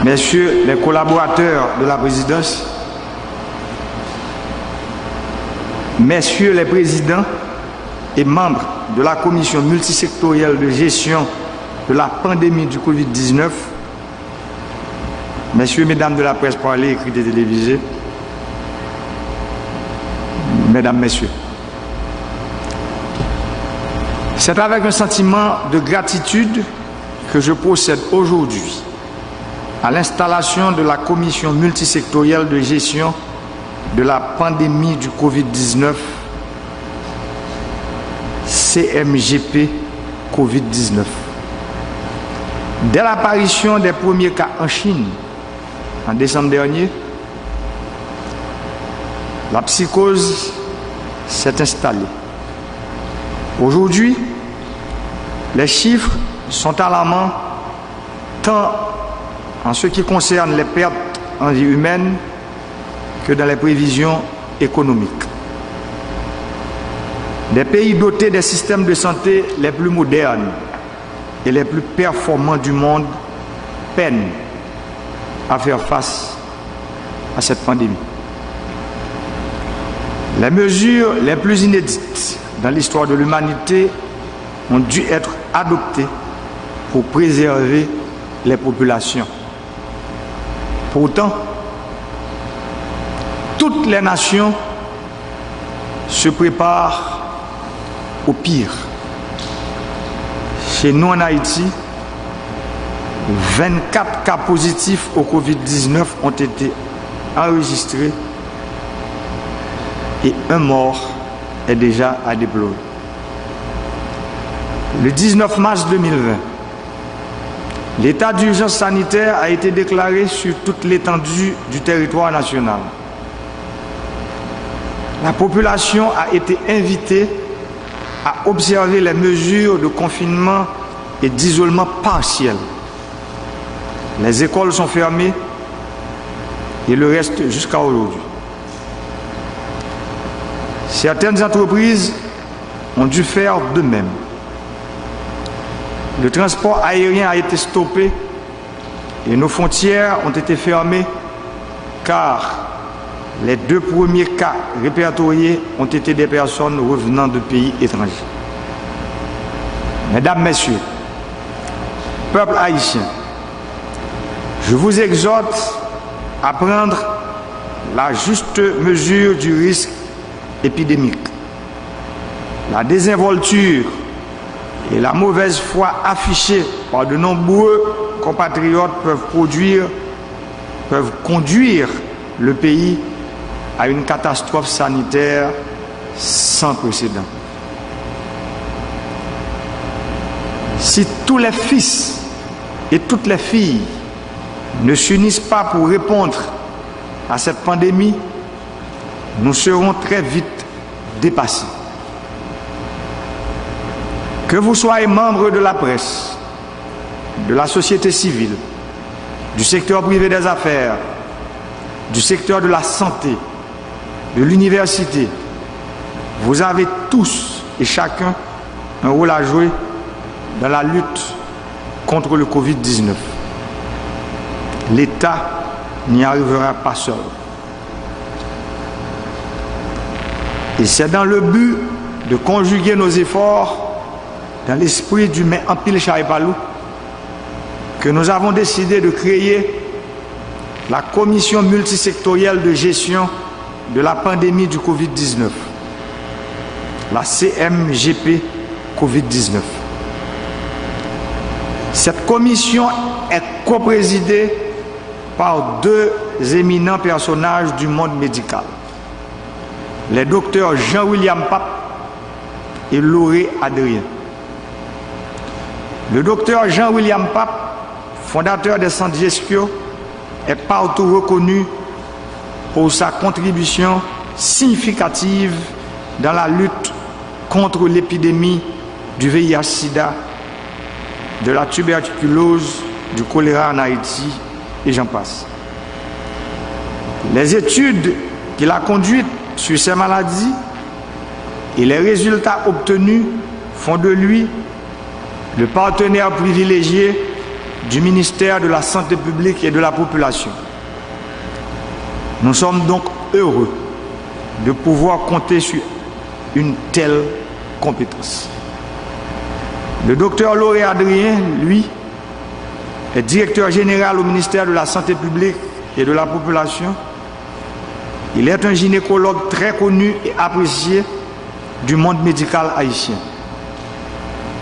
Messieurs les collaborateurs de la présidence, messieurs les présidents et membres de la commission multisectorielle de gestion de la pandémie du Covid-19, messieurs, mesdames de la presse parlée, écrite et télévisée, mesdames, messieurs, c'est avec un sentiment de gratitude que je procède aujourd'hui à l'installation de la commission multisectorielle de gestion de la pandémie du Covid-19, CMGP Covid-19. Dès l'apparition des premiers cas en Chine, en décembre dernier, la psychose s'est installée. Aujourd'hui, les chiffres sont alarmants tant en ce qui concerne les pertes en vie humaine que dans les prévisions économiques. Des pays dotés des systèmes de santé les plus modernes et les plus performants du monde peinent à faire face à cette pandémie. Les mesures les plus inédites dans l'histoire de l'humanité ont dû être adoptées pour préserver les populations. Pourtant, toutes les nations se préparent au pire. Chez nous en Haïti, 24 cas positifs au Covid-19 ont été enregistrés et un mort est déjà à déplorer. Le 19 mars 2020, l'état d'urgence sanitaire a été déclaré sur toute l'étendue du territoire national. La population a été invitée à observer les mesures de confinement et d'isolement partiel. Les écoles sont fermées et le reste jusqu'à aujourd'hui. Certaines entreprises ont dû faire de même. Le transport aérien a été stoppé et nos frontières ont été fermées car les 2 premiers cas répertoriés ont été des personnes revenant de pays étrangers. Mesdames, Messieurs, peuple haïtien, je vous exhorte à prendre la juste mesure du risque épidémique. La désinvolture et la mauvaise foi affichée par de nombreux compatriotes peuvent conduire le pays à une catastrophe sanitaire sans précédent. Si tous les fils et toutes les filles ne s'unissent pas pour répondre à cette pandémie, nous serons très vite dépassés. Que vous soyez membre de la presse, de la société civile, du secteur privé des affaires, du secteur de la santé, de l'université, vous avez tous et chacun un rôle à jouer dans la lutte contre le Covid-19. L'État n'y arrivera pas seul. Et c'est dans le but de conjuguer nos efforts dans l'esprit du mais en pile Charipalou que nous avons décidé de créer la commission multisectorielle de gestion de la pandémie du Covid-19, la CMGP Covid-19. Cette commission est coprésidée par 2 éminents personnages du monde médical, les docteurs Jean-William Pape et Lauré Adrien. Le docteur Jean-William Pape, fondateur des centres Gestio, est partout reconnu pour sa contribution significative dans la lutte contre l'épidémie du VIH-Sida, de la tuberculose, du choléra en Haïti, et j'en passe. Les études qu'il a conduites sur ces maladies et les résultats obtenus font de lui le partenaire privilégié du ministère de la Santé publique et de la Population. Nous sommes donc heureux de pouvoir compter sur une telle compétence. Le docteur Lauré Adrien, lui, est directeur général au ministère de la Santé publique et de la Population. Il est un gynécologue très connu et apprécié du monde médical haïtien.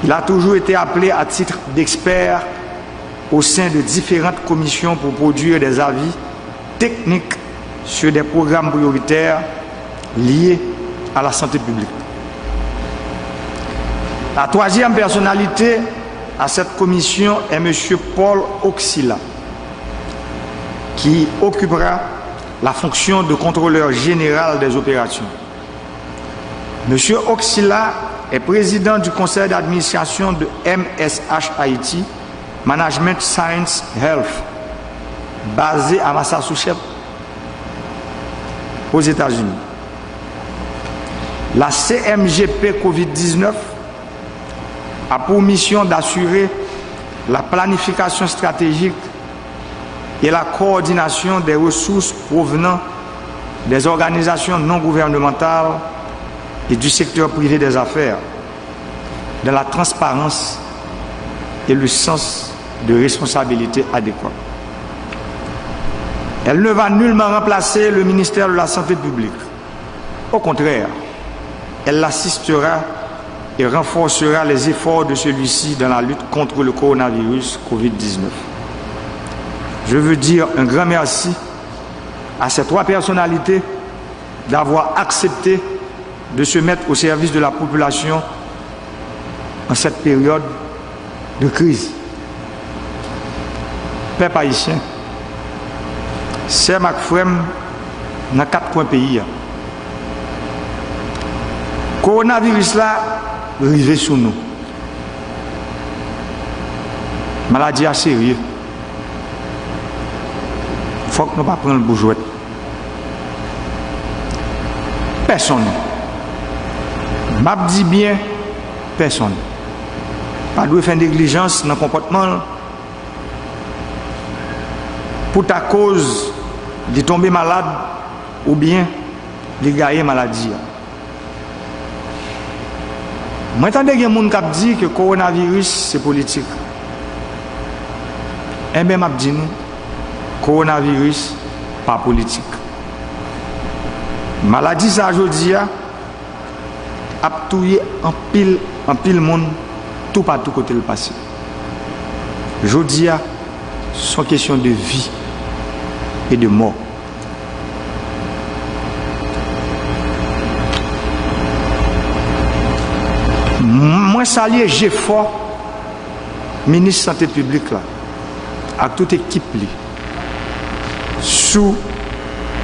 Il a toujours été appelé à titre d'expert au sein de différentes commissions pour produire des avis techniques sur des programmes prioritaires liés à la santé publique. La troisième personnalité à cette commission est M. Paul Oxila, qui occupera la fonction de contrôleur général des opérations. M. Oxila est président du conseil d'administration de MSH Haïti, Management Science Health, basé à Massachusetts, aux États-Unis. La CMGP COVID-19 a pour mission d'assurer la planification stratégique et la coordination des ressources provenant des organisations non gouvernementales et du secteur privé des affaires, dans la transparence et le sens de responsabilité adéquat. Elle ne va nullement remplacer le ministère de la Santé publique. Au contraire, elle l'assistera et renforcera les efforts de celui-ci dans la lutte contre le coronavirus Covid-19. Je veux dire un grand merci à ces trois personnalités d'avoir accepté de se mettre au service de la population en cette période de crise. Peuple haïtien, c'est ma frère dans 4 coins pays. Coronavirus là, arrivé sur nous. Maladie à sérieux. Il faut que nous ne prenions pas le bourgeois. Personne. Je dis bien, personne. Pas de faire négligence dans le comportement. Pour ta cause de tomber malade ou bien de gagner maladie. Moi, j'entends des gens qui disent que le coronavirus, c'est politique. Eh bien, je dis nous, coronavirus, pas politique. Maladie, ça, je dis, a tué en pile monde, tout par tout côté le passé. Je dis, c'est une question de vie et de mort. Moi, salue j'ai fort, ministre de la Santé publique, là, avec toute équipe, sous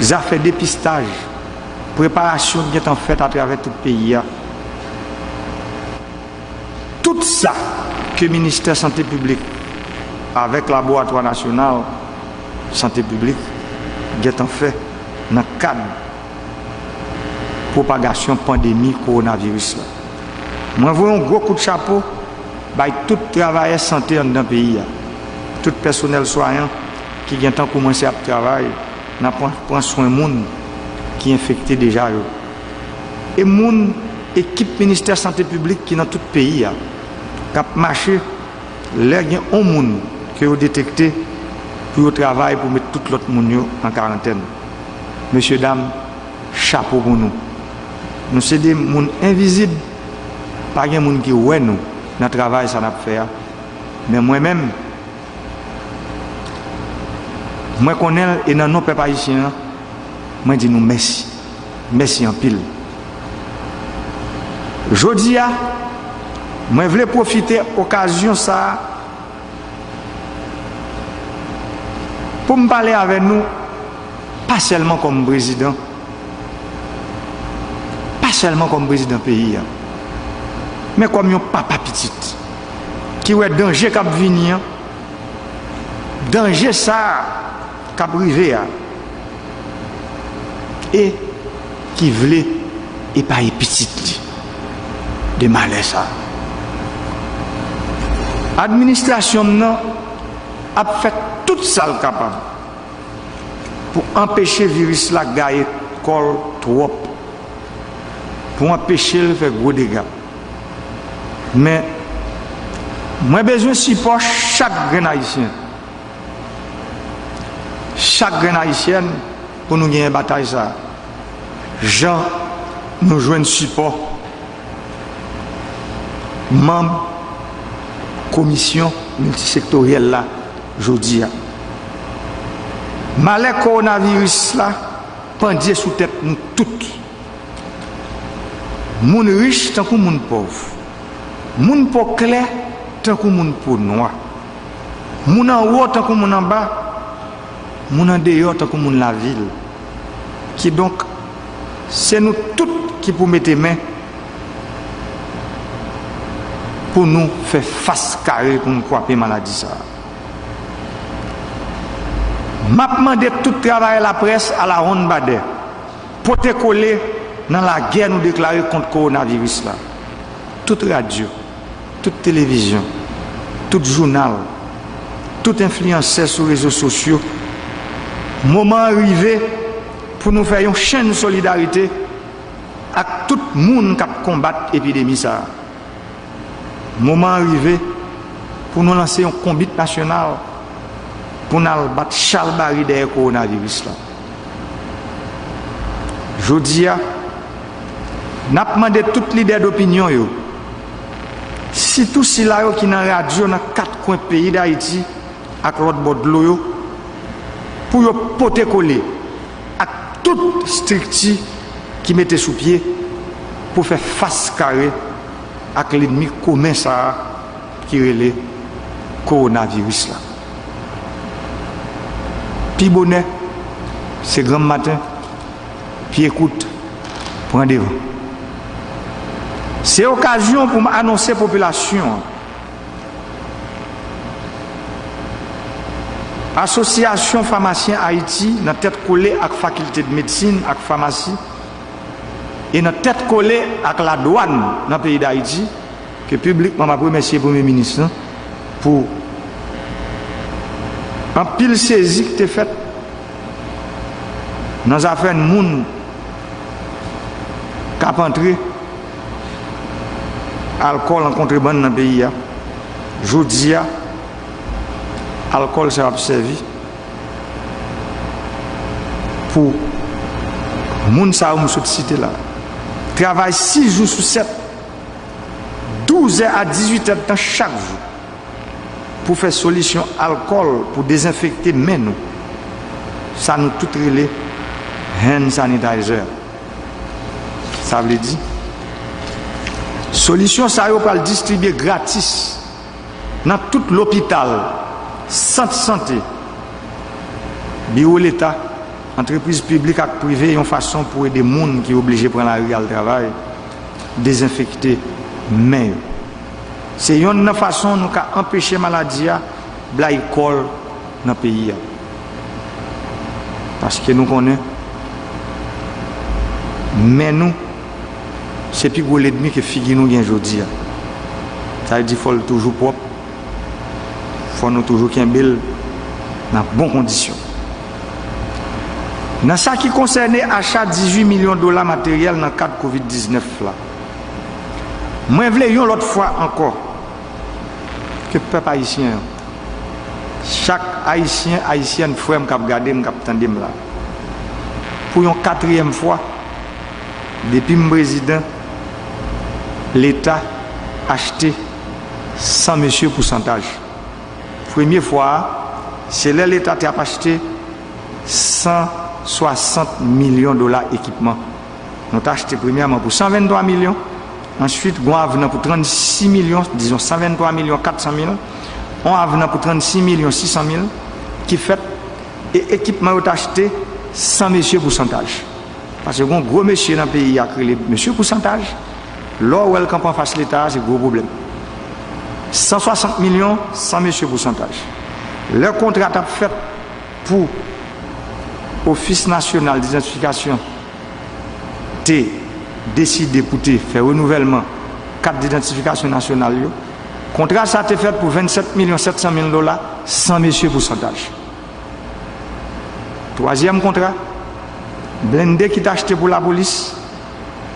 les affaires dépistage, préparation qui est en fait à travers tout le pays. Tout ça que le ministère de la Santé publique, avec le laboratoire national de santé publique, est en fait dans le cadre de propagation pandémie coronavirus. Là. Moi, je veux un gros coup de chapeau à tout travailleur santé dans le pays. Tout personnel soignant qui vient de commencer à travailler, prend soin de monde qui est infecté déjà. Et mon équipe ministère de la Santé publique qui est dans tout le pays, qui a marché, il y a un monde qui a détecté pour le travail pour mettre tout l'autre monde en quarantaine. Messieurs, dames, chapeau pour nous. Nous sommes des gens invisibles. Pas de gens qui voient nous dans le travail ça n'a pas fait. Mais moi-même, moi connais et dans nos peuples haïtiens, moi dis nous merci. Merci en pile. Jodi a, moi voulais profiter de l'occasion ça pour me parler avec nous, pas seulement comme président, pas seulement comme président pays, mais comme un papa petit, qui est danger qui venir, danger ça qui arrivé, et qui voulait épargner petit de malheur ça. L'administration a fait tout ça le capable pour empêcher le virus là de gagner trop, pour empêcher de faire gros dégâts. Mais moi j'ai besoin de support chaque grain haïtien. Chaque grain haïtien pour nous gagner une bataille ça. Jean nous joignent support. Membres commission multisectorielle là aujourd'hui. Malheur coronavirus là pendait sous tête nous toutes. Moun riche tant que moun pauvre. Moun peau clair tant que moun peau noir. Moun en haut tant que moun en bas. Moun en dehors tant que moun la ville. Qui donc c'est nous toutes qui pour mettre main pour nous faire face carré pour nous couper maladie ça. M'a demandé tout travail la presse à la ronde Bader pour te coller dans la guerre nous déclarer contre le coronavirus là. Toute radio, toute télévision, tout journal, tout influenceur sur les réseaux sociaux. Moment arrivé pour nous faire une chaîne de solidarité avec tout le monde qui combat l'épidémie ça. Moment arrivé pour nous lancer un combat national pour nous battre Charles Barry derrière le coronavirus là. Je dis, nous avons demandé à tous les leaders d'opinion, si tout cela qui est dans la radio dans 4 coins du pays d'Haïti, avec l'autre bord de l'eau, pour porter coller à toute structure qui mettait sous pied pour faire face carré avec l'ennemi commun ça qui est le coronavirus là. Puis bonnet, c'est grand matin, puis écoute, prends des vents. C'est l'occasion pour m'annoncer à la population. Association pharmacien Haïti, dans tête collée avec la faculté de médecine, avec la pharmacie, et dans tête collée avec la douane dans le pays d'Haïti, que publiquement je remercie le Premier ministre pour un pile saisie qui est faite dans les affaires de monde qui a entré alcool en contrebande dans le pays. Je dis, l'alcool sera servi pour les gens qui sont sur cette cité là. Travaille 6 jours sur 7, 12 heures à 18 heures de temps chaque jour pour faire solution alcool pour désinfecter mais nous. Ça nous tout relais hand sanitizer. Ça veut dire solution ça va le distribuer gratis dans tout l'hôpital, centre santé, bureau l'État, entreprise publique et privée, une façon pour aider les gens qui sont obligés de prendre la rue à le travail, désinfecter mais c'est une façon nous empêcher la maladie de l'école dans le pays. Parce que nous connaissons, mais nous, c'est plus gros l'ennemi que figure nous aujourd'hui. Ça veut dire qu'il faut toujours propre, il faut nous toujours qu'il y ait dans de bonnes conditions. Dans ce qui concerne l'achat de 18 millions de dollars matériels dans le cadre de Covid-19, là, moi, je voulais l'autre fois encore que le peuple haïtien, chaque haïtien, haïtienne, frère, qui a regardé, qui a entendu là, pour une 4e fois, depuis mon président, l'État a acheté 100 monsieur pourcentage. Première fois, c'est là l'État qui a acheté 160 millions de dollars d'équipement. Nous avons acheté premièrement pour 123 millions. Ensuite, on a acheté pour 36 millions, disons 123 millions 400 000. On a acheté pour 36 millions 600 000 qui fait et l'équipement est acheté 100 monsieur pourcentage. Parce que un gros monsieur dans le pays a créé monsieur pourcentage. Là où elle campagne face l'État, c'est un gros problème. 160 millions, 100 monsieur pourcentage. Le contrat a fait pour l'Office national d'identification décidé pour faire renouvellement carte d'identification nationale Contrat ça a été fait pour 27 700 000 $, sans monsieur pourcentage. Troisième contrat, blindé qui t'a acheté pour la police,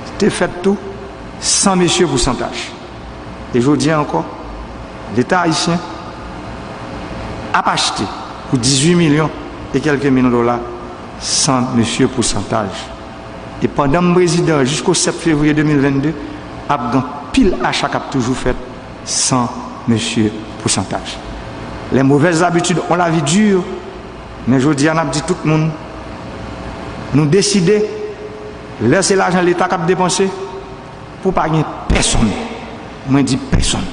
c'était fait tout, sans monsieur pourcentage. Et je dis encore, l'État haïtien a acheté pour 18 millions et quelques millions de dollars, sans monsieur pourcentage. Et pendant le président, jusqu'au 7 février 2022, a pile achat qu'a toujours fait sans monsieur pourcentage. Les mauvaises habitudes ont la vie dure, mais je dis, on a dit tout le monde, nous décider, laisser l'argent de l'État qui a dépensé pour pas gagner personne. Moi, je dis personne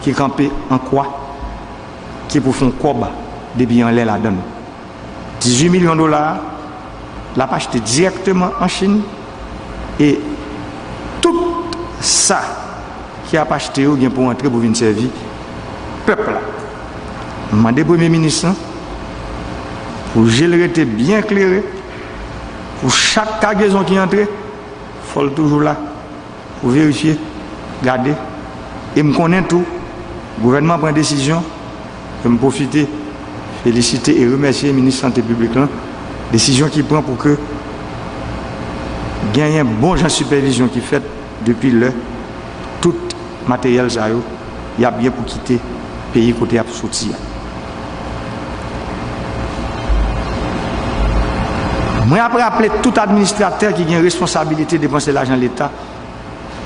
qui campé en quoi, qui pour faire un cob de biens la donne. 18 millions de dollars, l'a acheté directement en Chine et tout ça qui a acheté ou bien pour entrer pour venir servir peuple là. Mandé premier ministre pour gérer bien éclairé pour chaque cargaison qui entre, il faut toujours là pour vérifier, garder et me connaître tout. Le gouvernement prend une décision, je me profiter, féliciter et remercier le ministre de la Santé publique là. Décision qui prend pour que gagne un bon genre de supervision qui fait depuis le tout matériel ça il y a bien pour quitter le pays côté à sortir. Moi après appeler tout administrateur qui a une responsabilité de dépenser l'argent de l'État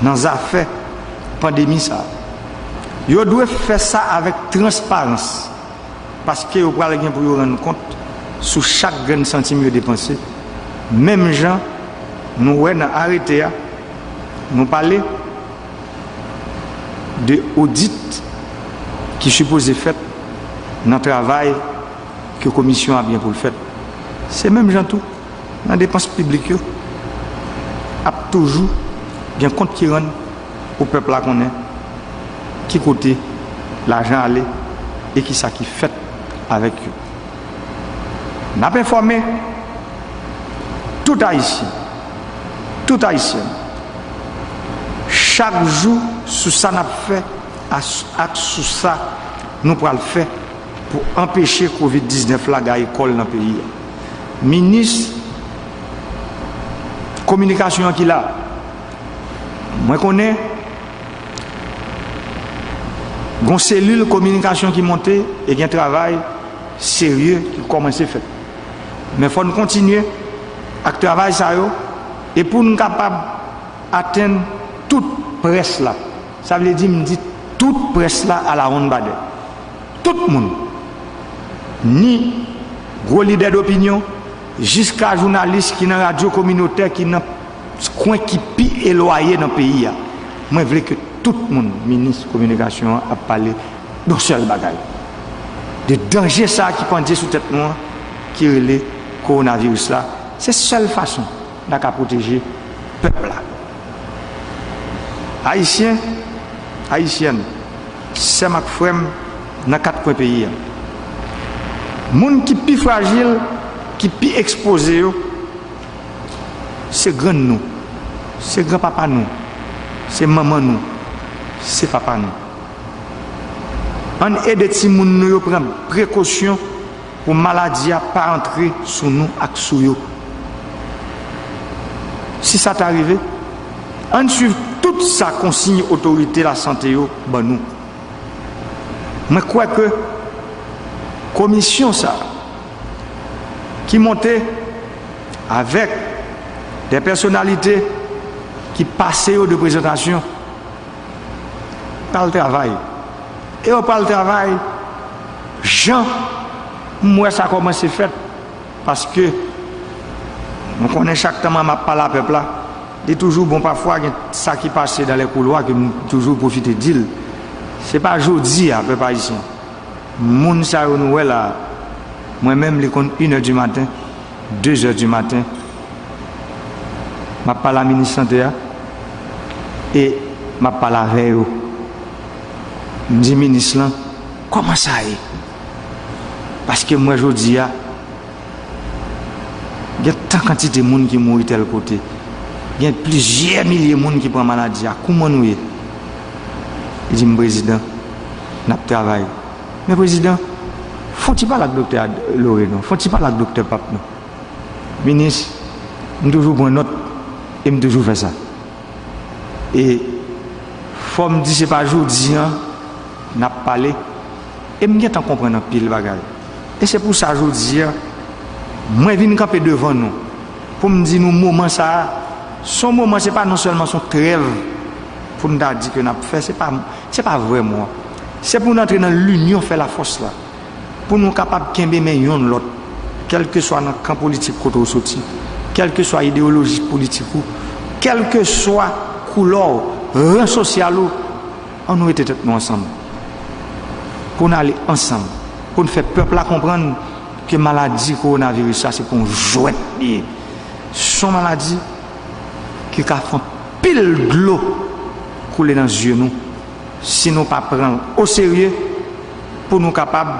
dans les affaires pandémie ça. Il doit faire ça avec transparence parce que vous pouvez pour vous rendre compte sur chaque grain centime dépensé. Même gens, nous avons arrêté, nous parlons de audit qui suppose fait dans le travail que la commission a bien pour le faire. C'est même gens tout, dans les dépenses publiques, a toujours bien compte qui rend au peuple là qu'on est, qui côté l'argent aller et qui ça qui fait avec eux. Nous avons informé tout Haïtien, chaque jour, sur ça, nous avons fait, sur ça, nous pourrons le faire pour empêcher la COVID-19 à l'école dans le pays. Ministre communication qui là, moi je connais une cellule de communication qui monte et qui a un travail sérieux qui commence à faire. Mais il faut continuer à travailler ça et pour nous capables d'atteindre toute presse là. Ça veut dire toute presse là à la ronde badée. Tout le monde. Ni gros leader d'opinion jusqu'à journaliste qui dans la radio communautaire qui dans coin qui pi éloigné dans le pays. Moi je veux que tout le monde, ministre de communication, a parlé d'un seul bagage. De danger ça qui pendait sous tête noire qui est le coronavirus là. C'est la seule façon de protéger le peuple là. Haïtiens, Haïtiennes, c'est ma frère dans 4 coins pays. Les gens qui sont plus fragiles, qui sont plus exposés, c'est grand nous, c'est grand papa nous, c'est maman nous, c'est papa nous. On aide les petits gens à prendre précaution pour que la maladie ne pas entrer sur nous et sur eux. Si ça t'arrive, on suit toute sa consigne autorité la santé ben nous. Mais quoi que commission ça qui montait avec des personnalités qui passaient de présentation par le travail. Et on parle de travail, Jean, moi ça commence à faire parce que on connaît chaque temps ma parle à peuple là. Il est toujours bon parfois ça qui passe dans les couloirs que toujours profiter d'il. C'est pas aujourd'hui à peuple haïtien. Moun ça nous là. Moi-même les compte 1h du matin, 2h du matin. Ma parle à ministre santé et ma parle avec eux. Je dis ministre là, comment ça est? Parce que moi je dis il y a tant de quantité de monde qui mourent de tel côté. Il y a plusieurs milliers de monde qui prennent maladie. Comment nous est? Il dit, président, n'a pas travaillé. Mais président, faut-il pas avec le docteur Loré, non? Faut-il pas avec le docteur Pape, non? Ministre, je toujours prendre note et je toujours faire ça. Et faut me dire, c'est pas aujourd'hui, n'a parlé. Et je viens comprendre un pile bagage. Et c'est pour ça, aujourd'hui, moi, je viens camper devant nous. Pour me dire, nous, moment ça, son moment, ce n'est pas non seulement son rêve pour nous dire que nous avons fait, ce n'est pas vrai, moi. C'est pour nous entrer dans l'union, faire la force là. Pour nous capables de kembe mais yon l'autre, quel que soit notre camp politique côté au sorti, quelle que soit l'idéologie politique, quelle que soit couleur, rang social, on nous était nous ensemble. Pour nous aller ensemble, pour nous faire peuple à comprendre que la maladie coronavirus, ça c'est pour nous jouer. Son maladie qui a fait pile de l'eau couler dans les yeux nous, si nous ne pas prendre au sérieux, pour nous capables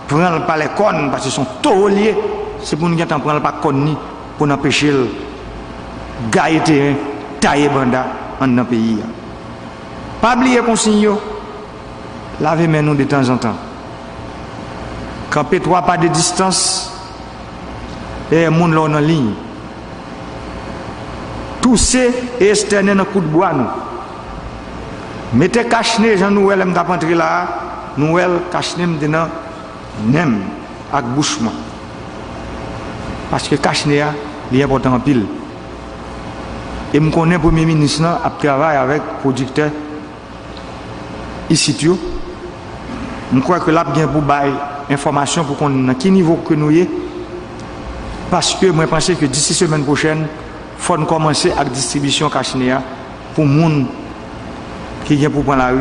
prendre par les cornes parce qu'ils sont trop liés, c'est pour nous prendre par cornes pour empêcher le gaïté, tailler banda dans le pays. Pas oublier consigne, lavez nous de temps en temps. Camper 3 pas de distance et le monde là en ligne. Tousser et externer dans coup de bois nous. Mettez cache-nez, j'en nous elle m't'a rentré là, nous elle cache-nez dedans nem avec bouchement. Parce que cache-nez est important en pile. Et me connais premier ministre a travaillé avec producteur ici tout. Je crois que là bien pour bailler information pour qu'on à quel niveau que nous y parce que moi je pense que d'ici semaine prochaine il faut commencer avec distribution cache-nez pour monde qui vient pour prendre la rue,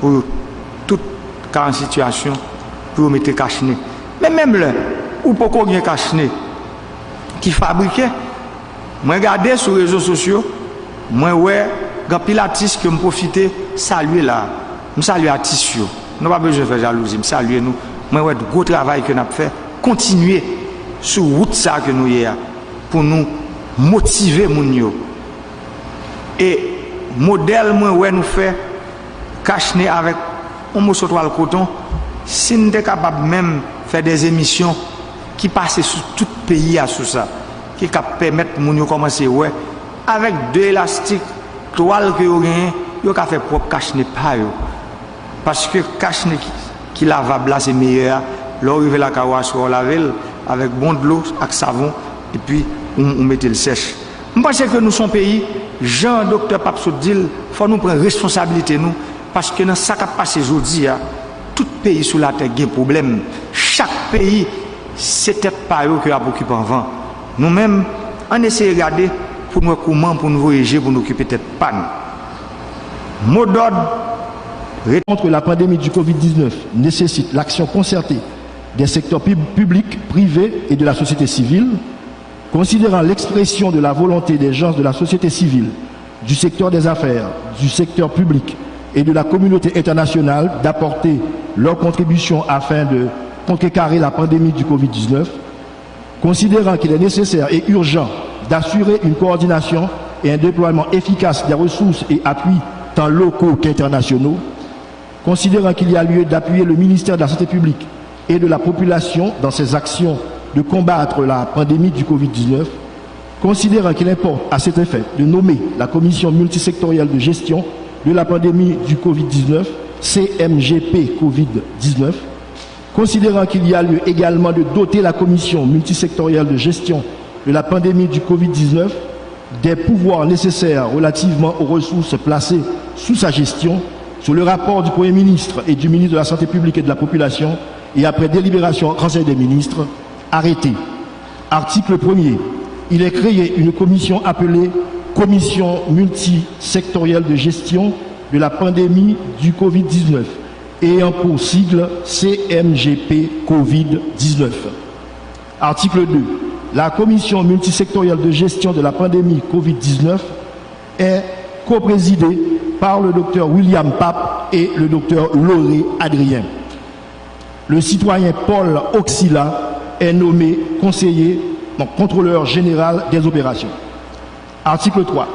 pour toute situation, pour mettre cache-nez. Mais même là, où pourquoi il y a cache-nez qui fabriquait, moi regardez sur les réseaux sociaux, moi ouais, quand pilatis que me profiter saluer là, me saluer artistes, nous pas besoin de faire jalousie, me saluer nous, moi ouais gros travail que nous avons fait, continuer sur route ça que nous y a pour nous motiver mon yo. Et modèle moi ouais nous fait cache-nez avec un morceau de coton si nous sommes capables même faire des émissions qui passent sur tout le pays à sous ça qui permettent mon yo commencer ouais avec 2 élastiques toile que yo gagne yo ka faire propre cache-nez pas yo parce que cache-nez qui lavable là c'est meilleur là arriver la kawash on lave avec bon de l'eau avec savon et puis on mettait le sèche. Je pense que nous sommes pays Jean docteur Papso dit il faut nous prendre responsabilité nous parce que dans ça qui passe aujourd'hui tout pays sur la terre a un problème chaque pays c'est peut-être pas eux qui a occupé avant nous-mêmes on essaie de regarder pour nous comment pour nous voyager pour nous occuper peut-être pas nous mot d'ordre contre la pandémie du Covid-19 nécessite l'action concertée des secteurs publics, privés et de la société civile. Considérant l'expression de la volonté des gens de la société civile, du secteur des affaires, du secteur public et de la communauté internationale d'apporter leur contribution afin de contrecarrer la pandémie du Covid-19, considérant qu'il est nécessaire et urgent d'assurer une coordination et un déploiement efficace des ressources et appuis tant locaux qu'internationaux, considérant qu'il y a lieu d'appuyer le ministère de la Santé publique et de la population dans ses actions de combattre la pandémie du Covid-19, considérant qu'il importe à cet effet de nommer la commission multisectorielle de gestion de la pandémie du Covid-19, CMGP Covid-19, considérant qu'il y a lieu également de doter la commission multisectorielle de gestion de la pandémie du Covid-19 des pouvoirs nécessaires relativement aux ressources placées sous sa gestion, sur le rapport du Premier ministre et du ministre de la Santé publique et de la Population, et après délibération en Conseil des ministres, arrêté. Article 1er. Il est créé une commission appelée Commission multisectorielle de gestion de la pandémie du Covid-19, ayant pour sigle CMGP Covid-19. Article 2. La commission multisectorielle de gestion de la pandémie Covid-19 est coprésidée par le docteur William Pape et le docteur Loré Adrien. Le citoyen Paul Auxila est nommé conseiller, contrôleur général des opérations. Article 3.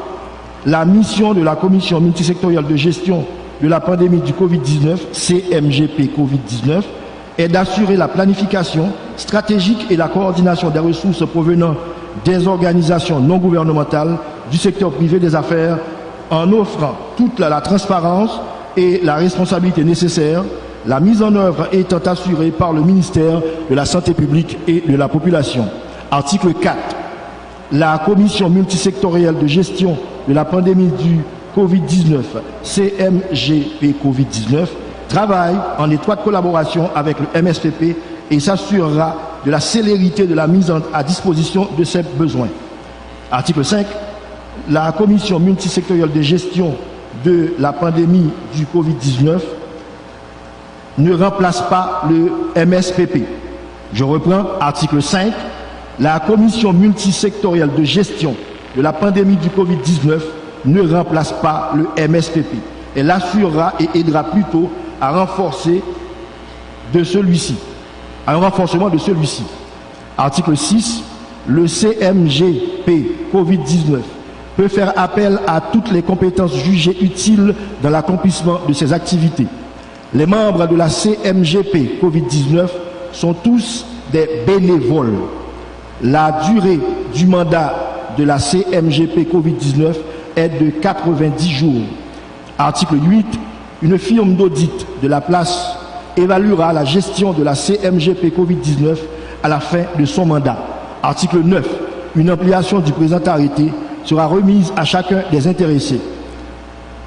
La mission de la commission multisectorielle de gestion de la pandémie du Covid-19, CMGP Covid-19, est d'assurer la planification stratégique et la coordination des ressources provenant des organisations non gouvernementales du secteur privé des affaires en offrant toute la transparence et la responsabilité nécessaires, la mise en œuvre étant assurée par le ministère de la Santé publique et de la Population. Article 4. La commission multisectorielle de gestion de la pandémie du Covid-19, CMGP Covid-19, travaille en étroite collaboration avec le MSPP et s'assurera de la célérité de la mise à disposition de ces besoins. Article 5. La commission multisectorielle de gestion de la pandémie du Covid-19 ne remplace pas le MSPP. Je reprends article 5. La commission multisectorielle de gestion de la pandémie du Covid-19 ne remplace pas le MSPP. Elle assurera et aidera plutôt à renforcer de celui-ci, à un renforcement de celui-ci. Article 6. Le CMGP Covid-19 peut faire appel à toutes les compétences jugées utiles dans l'accomplissement de ses activités. Les membres de la CMGP Covid-19 sont tous des bénévoles. La durée du mandat de la CMGP Covid-19 est de 90 jours. Article 8. Une firme d'audit de la place évaluera la gestion de la CMGP Covid-19 à la fin de son mandat. Article 9. Une ampliation du présent arrêté sera remise à chacun des intéressés.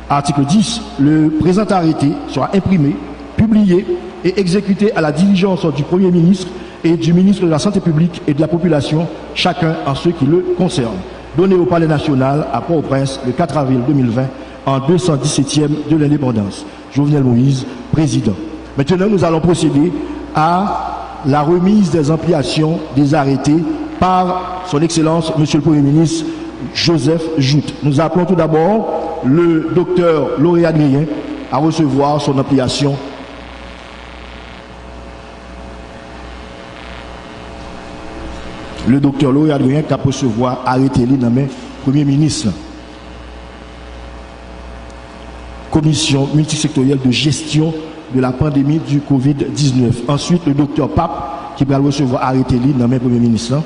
Article 10. Le présent arrêté sera imprimé, publié et exécuté à la diligence du Premier ministre et du ministre de la Santé publique et de la Population, chacun en ce qui le concerne. Donné au Palais national à Port-au-Prince le 4 avril 2020 en 217e de l'indépendance. Jovenel Moïse, président. Maintenant, nous allons procéder à la remise des ampliations des arrêtés par son Excellence, Monsieur le Premier ministre, Joseph Joute. Nous appelons tout d'abord le docteur Lauré Adrien à recevoir son ampliation. Le docteur Lauré Adrien qui a recevoir arrêté les nommés Premier ministre. Commission multisectorielle de gestion de la pandémie du Covid-19. Ensuite, le docteur Pape qui va recevoir arrêté les nommés Premier ministre.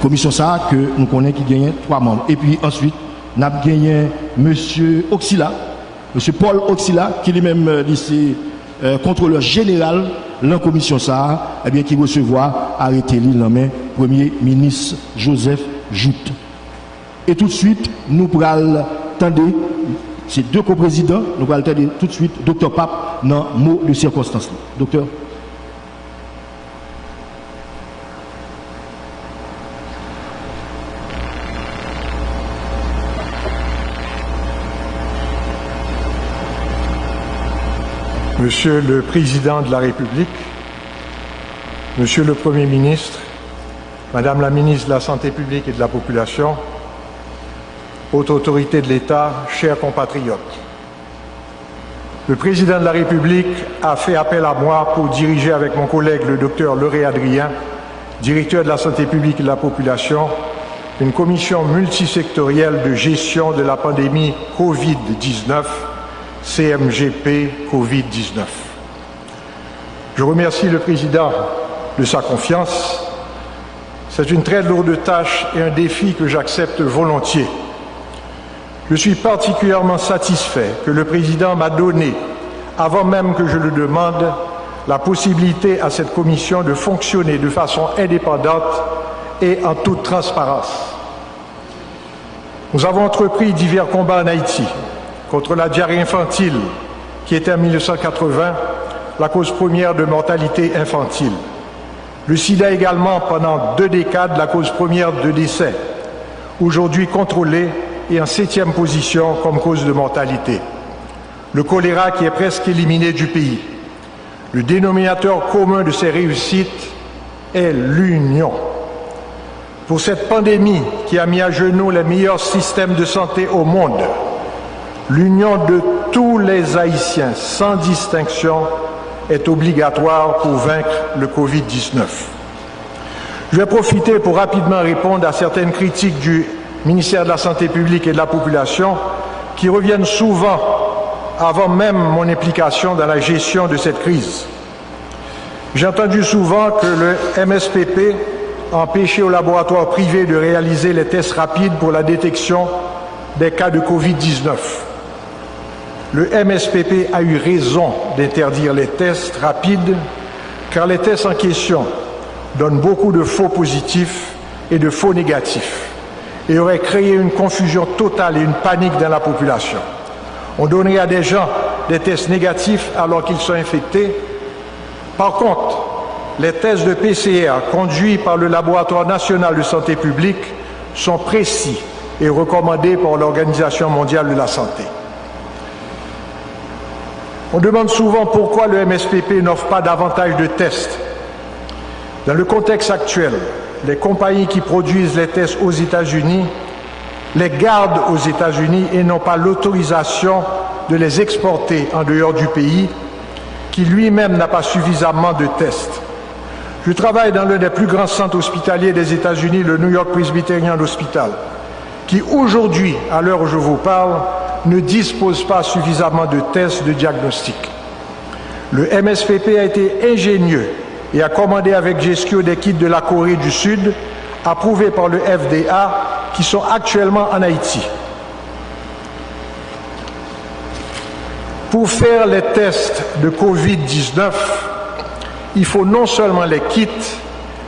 Commission ça que nous connaissons qui gagne 3 membres. Et puis ensuite, nous avons gagné M. Oxila, M. Paul Oxila, qui est même lycée contrôleur général de la commission ça, eh bien, qui recevra arrêté l'île Premier ministre Joseph Joute. Et tout de suite, nous pourrons attendre ces deux coprésidents, nous pourrons attendre tout de suite Dr Pape dans mot de circonstance. Docteur. Monsieur le Président de la République, Monsieur le Premier ministre, Madame la ministre de la Santé publique et de la Population, haute autorité de l'État, chers compatriotes. Le Président de la République a fait appel à moi pour diriger avec mon collègue le docteur Lauré Adrien, directeur de la Santé publique et de la Population, une commission multisectorielle de gestion de la pandémie Covid-19, CMGP Covid-19. Je remercie le Président de sa confiance. C'est une très lourde tâche et un défi que j'accepte volontiers. Je suis particulièrement satisfait que le Président m'a donné, avant même que je le demande, la possibilité à cette commission de fonctionner de façon indépendante et en toute transparence. Nous avons entrepris divers combats en Haïti contre la diarrhée infantile, qui était en 1980 la cause première de mortalité infantile. Le sida également, pendant 2 décades, la cause première de décès, aujourd'hui contrôlée et en 7e position comme cause de mortalité. Le choléra qui est presque éliminé du pays. Le dénominateur commun de ces réussites est l'union. Pour cette pandémie qui a mis à genoux les meilleurs systèmes de santé au monde, l'union de tous les Haïtiens, sans distinction, est obligatoire pour vaincre le Covid-19. Je vais profiter pour rapidement répondre à certaines critiques du ministère de la Santé publique et de la Population qui reviennent souvent avant même mon implication dans la gestion de cette crise. J'ai entendu souvent que le MSPP a empêché aux laboratoires privés de réaliser les tests rapides pour la détection des cas de Covid-19. Le MSPP a eu raison d'interdire les tests rapides car les tests en question donnent beaucoup de faux positifs et de faux négatifs et auraient créé une confusion totale et une panique dans la population. On donnerait à des gens des tests négatifs alors qu'ils sont infectés. Par contre, les tests de PCR conduits par le Laboratoire national de santé publique sont précis et recommandés par l'Organisation mondiale de la santé. On demande souvent pourquoi le MSPP n'offre pas davantage de tests. Dans le contexte actuel, les compagnies qui produisent les tests aux États-Unis les gardent aux États-Unis et n'ont pas l'autorisation de les exporter en dehors du pays, qui lui-même n'a pas suffisamment de tests. Je travaille dans l'un des plus grands centres hospitaliers des États-Unis, le New York Presbyterian Hospital, qui aujourd'hui, à l'heure où je vous parle, ne dispose pas suffisamment de tests de diagnostic. Le MSPP a été ingénieux et a commandé avec Geskio des kits de la Corée du Sud, approuvés par le FDA, qui sont actuellement en Haïti. Pour faire les tests de Covid-19, il faut non seulement les kits,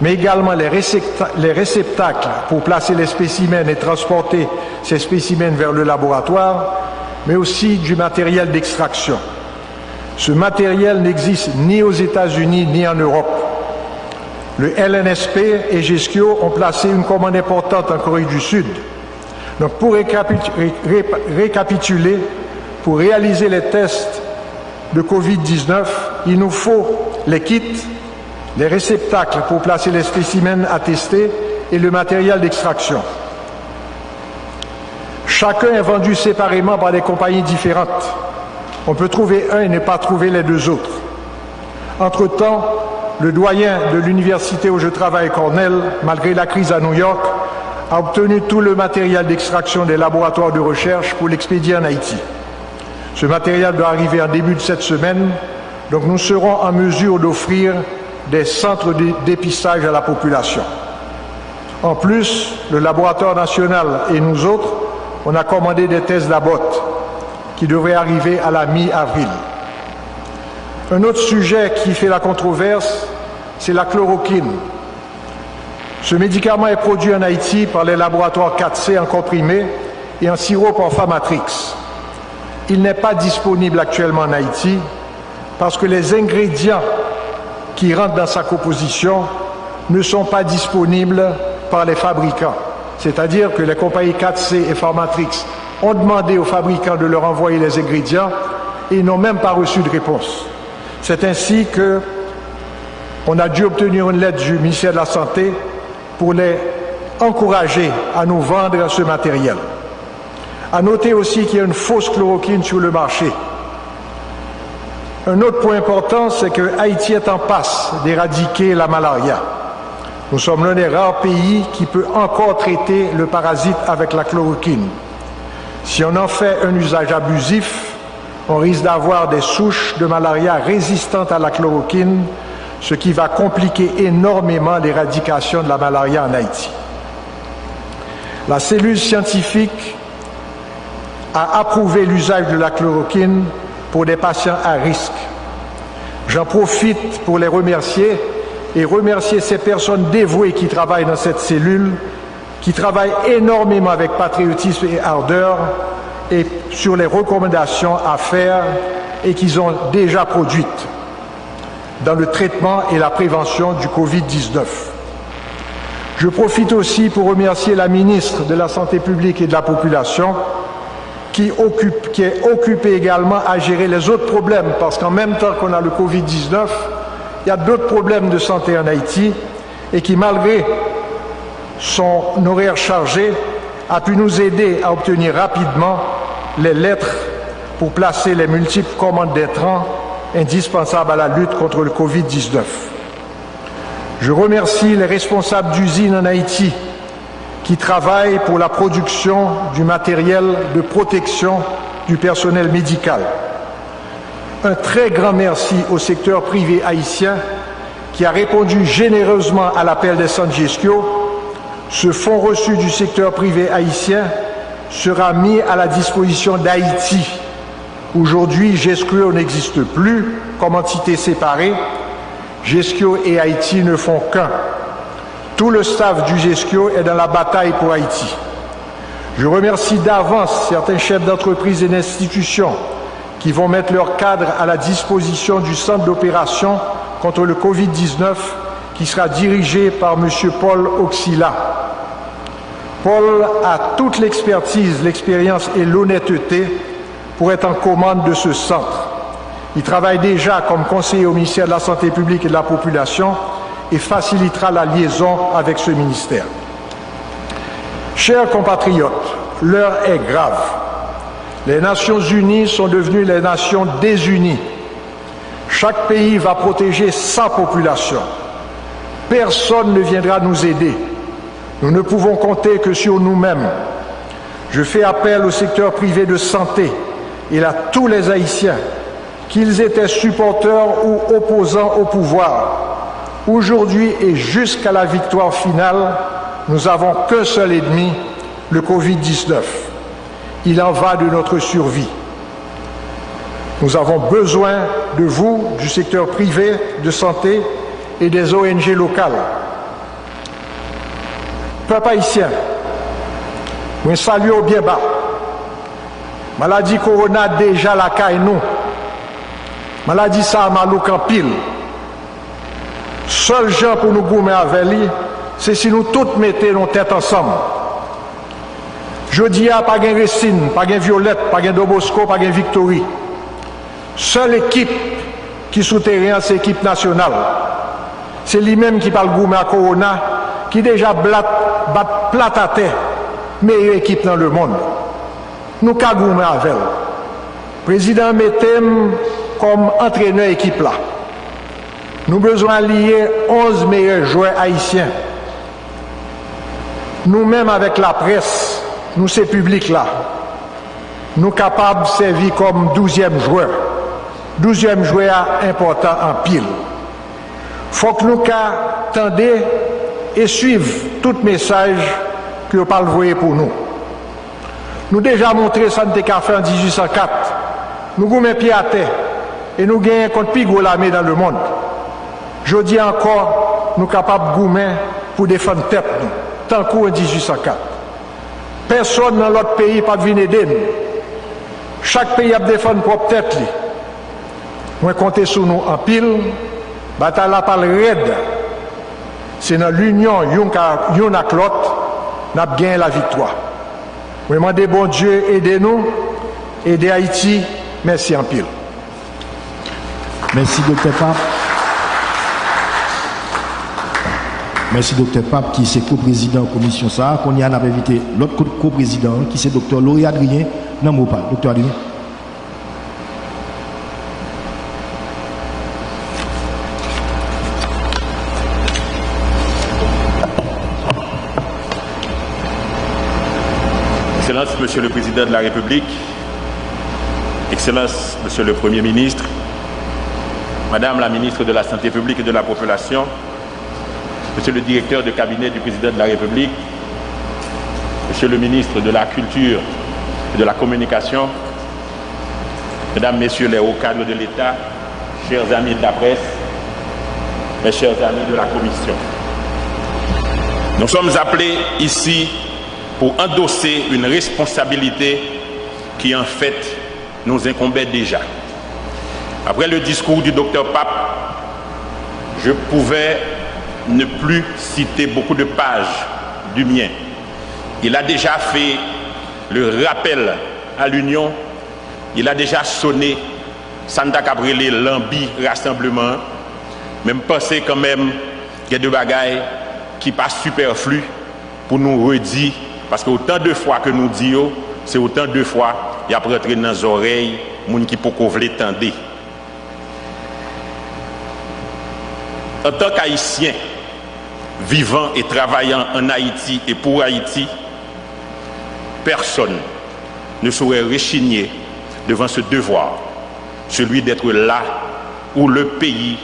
mais également les réceptacles pour placer les spécimens et transporter ces spécimens vers le laboratoire, mais aussi du matériel d'extraction. Ce matériel n'existe ni aux États-Unis ni en Europe. Le LNSP et Geskio ont placé une commande importante en Corée du Sud. Donc pour récapituler, pour réaliser les tests de Covid-19, il nous faut les kits, les réceptacles pour placer les spécimens à tester et le matériel d'extraction. Chacun est vendu séparément par des compagnies différentes. On peut trouver un et ne pas trouver les deux autres. Entre-temps, le doyen de l'université où je travaille, Cornell, malgré la crise à New York, a obtenu tout le matériel d'extraction des laboratoires de recherche pour l'expédier en Haïti. Ce matériel doit arriver en début de cette semaine, donc nous serons en mesure d'offrir des centres de dépistage à la population. En plus, le laboratoire national et nous autres, on a commandé des tests d'Abbott qui devraient arriver à la mi-avril. Un autre sujet qui fait la controverse, c'est la chloroquine. Ce médicament est produit en Haïti par les laboratoires 4C en comprimé et en sirop par Pharmatrix. Il n'est pas disponible actuellement en Haïti parce que les ingrédients qui rentrent dans sa composition ne sont pas disponibles par les fabricants. C'est-à-dire que les compagnies 4C et Pharmatrix ont demandé aux fabricants de leur envoyer les ingrédients et ils n'ont même pas reçu de réponse. C'est ainsi qu'on a dû obtenir une lettre du ministère de la Santé pour les encourager à nous vendre ce matériel. À noter aussi qu'il y a une fausse chloroquine sur le marché. Un autre point important, c'est que Haïti est en passe d'éradiquer la malaria. Nous sommes l'un des rares pays qui peut encore traiter le parasite avec la chloroquine. Si on en fait un usage abusif, on risque d'avoir des souches de malaria résistantes à la chloroquine, ce qui va compliquer énormément l'éradication de la malaria en Haïti. La cellule scientifique a approuvé l'usage de la chloroquine pour des patients à risque. J'en profite pour les remercier et remercier ces personnes dévouées qui travaillent dans cette cellule, qui travaillent énormément avec patriotisme et ardeur et sur les recommandations à faire et qu'ils ont déjà produites dans le traitement et la prévention du Covid-19. Je profite aussi pour remercier la ministre de la Santé publique et de la Population qui est occupée également à gérer les autres problèmes, parce qu'en même temps qu'on a le Covid-19, il y a d'autres problèmes de santé en Haïti et qui, malgré son horaire chargé, a pu nous aider à obtenir rapidement les lettres pour placer les multiples commandes d'intrants indispensables à la lutte contre le Covid-19. Je remercie les responsables d'usines en Haïti qui travaillent pour la production du matériel de protection du personnel médical. Un très grand merci au secteur privé haïtien qui a répondu généreusement à l'appel des centres GESCIO. Ce fonds reçu du secteur privé haïtien sera mis à la disposition d'Haïti. Aujourd'hui, GESCIO n'existe plus comme entité séparée. GESCIO et Haïti ne font qu'un. Tout le staff du GESCIO est dans la bataille pour Haïti. Je remercie d'avance certains chefs d'entreprise et d'institutions qui vont mettre leur cadre à la disposition du centre d'opération contre le Covid-19 qui sera dirigé par M. Paul Auxila. Paul a toute l'expertise, l'expérience et l'honnêteté pour être en commande de ce centre. Il travaille déjà comme conseiller au ministère de la Santé publique et de la Population et facilitera la liaison avec ce ministère. Chers compatriotes, l'heure est grave. Les Nations Unies sont devenues les Nations désunies. Chaque pays va protéger sa population. Personne ne viendra nous aider. Nous ne pouvons compter que sur nous-mêmes. Je fais appel au secteur privé de santé et à tous les Haïtiens, qu'ils étaient supporters ou opposants au pouvoir. Aujourd'hui et jusqu'à la victoire finale, nous n'avons qu'un seul ennemi, le Covid-19. Il en va de notre survie. Nous avons besoin de vous, du secteur privé de santé et des ONG locales. Peuple haïtien, je salue au bien bas. Maladie corona déjà la caille nous. Maladie ça malouk en pile. Seul gens pour nous goumer avec lui, c'est si nous tous mettons nos têtes ensemble. Je dis pas de Racine, pas de Violette, pas de Dobosco, pas de Victory. Seule équipe qui souterrain, c'est l'équipe nationale. C'est lui-même qui parle goumer à Corona, qui déjà bat plat à terre, meilleure équipe dans le monde. Nous avons goumer avec elle. Le président Metem comme entraîneur équipe là. Nous avons besoin de lier 11 meilleurs joueurs haïtiens. Nous-mêmes avec la presse, nous ces publics-là, nous sommes capables de servir comme 12e joueur. 12e joueur important en pile. Il faut que nous attendions et suivre tout message que vous parlez pour nous. Nous avons déjà montré ça nous avons fait en 1804. Nous avons mis pied à terre et nous gagnons contre plus gros l'armée dans le monde. Je dis encore, nous sommes capables de goumer pour défendre tête nous, tant qu'en 1804. Personne dans l'autre pays n'a pas venir aider nous. Chaque pays a défendre propre tête. Nous comptons sur nous en pile. Bataille la parle raide. C'est dans l'union, yon avec l'autre, nous avons gagné la victoire. Nous demandons bon Dieu, aidez-nous, aidez Haïti. Merci en pile. Merci, Dr. Pape. Merci, Dr. Pape, qui est co-président de la commission ça. Qu'on y a invité l'autre co-président, qui est Dr. Laurie Adrien, dans Mopal. Dr. Adrien. Excellence, Monsieur le Président de la République, Excellence, Monsieur le Premier ministre, Madame la ministre de la Santé publique et de la Population, Monsieur le directeur de cabinet du Président de la République, Monsieur le ministre de la Culture et de la Communication, Mesdames, Messieurs les hauts cadres de l'État, chers amis de la presse, mes chers amis de la Commission. Nous sommes appelés ici pour endosser une responsabilité qui en fait nous incombait déjà. Après le discours du docteur Pape, je pouvais ne plus citer beaucoup de pages du mien. Il a déjà fait le rappel à l'union, il a déjà sonné Santa Cabrele, l'ambi rassemblement, même penser quand même qu'il y a des bagailles qui passent superflues pour nous redire, parce que autant de fois que nous disons, c'est autant de fois il y a rentré dans les oreilles, gens qui peuvent veulent tendre. En tant qu'Haïtien, vivant et travaillant en Haïti et pour Haïti, personne ne saurait rechigner devant ce devoir, celui d'être là où le pays,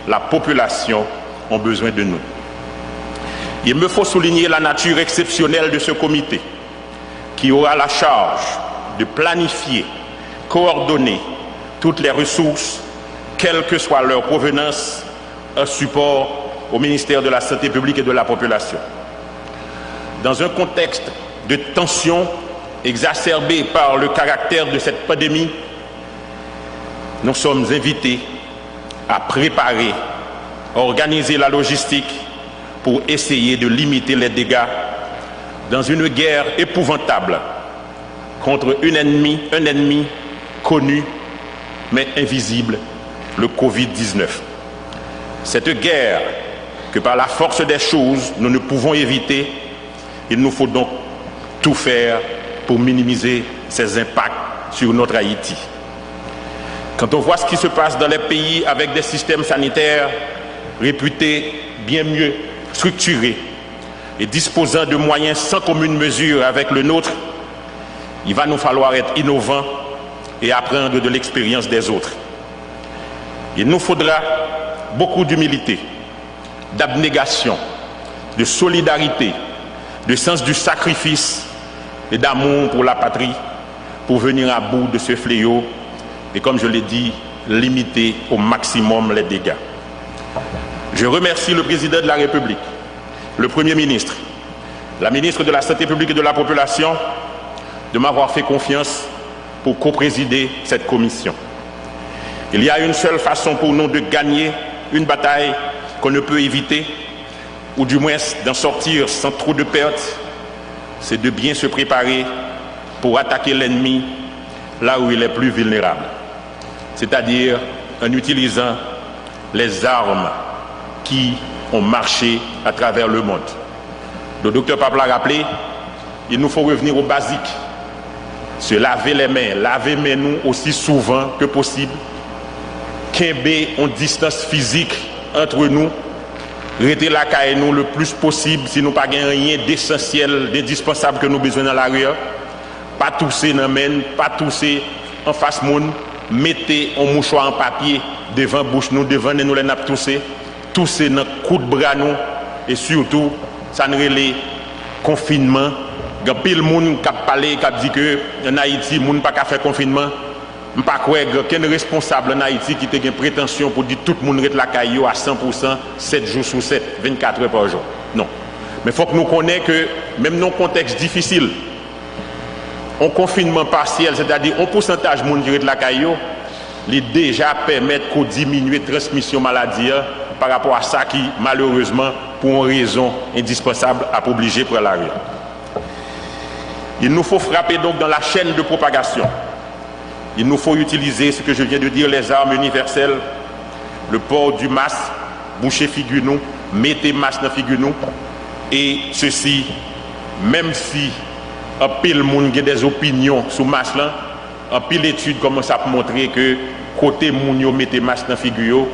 la population ont besoin de nous. Il me faut souligner la nature exceptionnelle de ce comité qui aura la charge de planifier, coordonner toutes les ressources, quelle que soit leur provenance, un support au ministère de la Santé publique et de la population. Dans un contexte de tension exacerbée par le caractère de cette pandémie, nous sommes invités à préparer, à organiser la logistique pour essayer de limiter les dégâts dans une guerre épouvantable contre un ennemi connu mais invisible, le Covid-19. Cette guerre que par la force des choses nous ne pouvons éviter, il nous faut donc tout faire pour minimiser ses impacts sur notre Haïti. Quand on voit ce qui se passe dans les pays avec des systèmes sanitaires réputés bien mieux structurés et disposant de moyens sans commune mesure avec le nôtre, il va nous falloir être innovants et apprendre de l'expérience des autres. Il nous faudra beaucoup d'humilité, d'abnégation, de solidarité, de sens du sacrifice et d'amour pour la patrie pour venir à bout de ce fléau et, comme je l'ai dit, limiter au maximum les dégâts. Je remercie le président de la République, le Premier ministre, la ministre de la Santé publique et de la Population de m'avoir fait confiance pour co-présider cette commission. Il y a une seule façon pour nous de gagner une bataille qu'on ne peut éviter, ou du moins d'en sortir sans trop de pertes, c'est de bien se préparer pour attaquer l'ennemi là où il est plus vulnérable, c'est-à-dire en utilisant les armes qui ont marché à travers le monde. Le docteur Pape l'a rappelé, il nous faut revenir au basique, se laver les mains, laver les mains aussi souvent que possible, qu'aimer en distance physique entre nous, rester là caille nous le plus possible si nous n'avons pas rien d'essentiel, d'indispensable que nous avons besoin dans la rue, pas tousser dans les mains, pas tousser en face monde, mettez un mouchoir en papier devant bouche nous, devant nous les nappes tousser dans le coup de bras nous, et surtout, ça ne relève confinement. Il y a pile de monde qui a parlé, qui a dit que en Haïti, le monde n'a pas fait confinement. Je ne sais pas quel responsable en Haïti qui a une prétention pour dire que tout le monde est la caillou à 100%, 7 jours sur 7, 24 heures par jour. Non. Mais il faut que nous connaissions que même dans un contexte difficile, un confinement partiel, c'est-à-dire un pourcentage de monde qui est la caillou, il déjà permettre qu'on diminue la transmission de la maladie par rapport à ça qui, malheureusement, pour une raison indispensable, a obligé pour la rue. Il nous faut frapper donc dans la chaîne de propagation. Il nous faut utiliser ce que je viens de dire, les armes universelles, le port du masque, boucher figure nous, mettez masque dans figure nous, et ceci, même si un pile monde a des opinions sur masque là, un pile étude commence à montrer que côté moun yo mettez masque dans figure,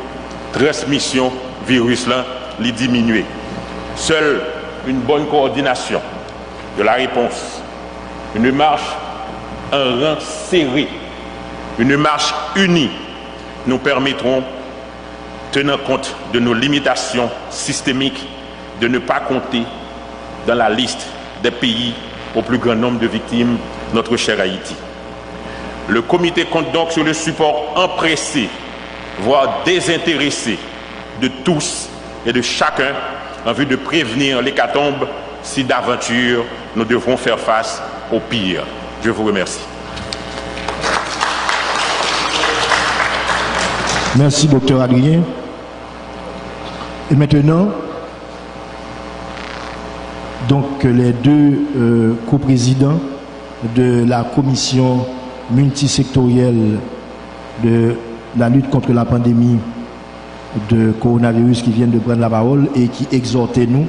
transmission virus là, les diminuer. Seule une bonne coordination de la réponse, une marche, un rang serré, une marche unie nous permettront, tenant compte de nos limitations systémiques, de ne pas compter dans la liste des pays au plus grand nombre de victimes, notre cher Haïti. Le comité compte donc sur le support empressé, voire désintéressé de tous et de chacun en vue de prévenir l'hécatombe si d'aventure nous devrons faire face au pire. Je vous remercie. Merci, docteur Adrien. Et maintenant, donc les deux coprésidents de la commission multisectorielle de la lutte contre la pandémie de coronavirus qui viennent de prendre la parole et qui exhortaient nous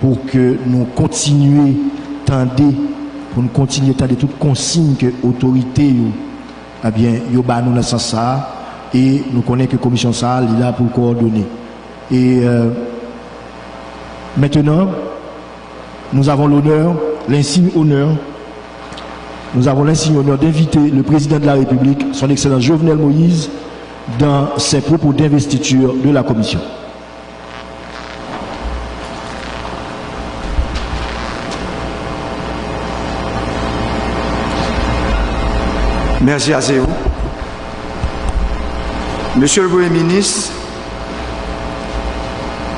pour que nous continuions pour nous continuer tendre toutes consignes que l'autorité eh bien yo ba nous dans ce sens ça et nous connaissons que la commission ça est là pour coordonner et Maintenant, nous avons l'honneur, l'insigne honneur, d'inviter le président de la République, son Excellence Jovenel Moïse, dans ses propos d'investiture de la Commission. Merci à vous. Monsieur le Premier ministre,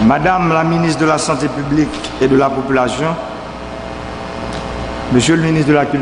Madame la ministre de la Santé publique et de la Population, Monsieur le ministre de la Culture,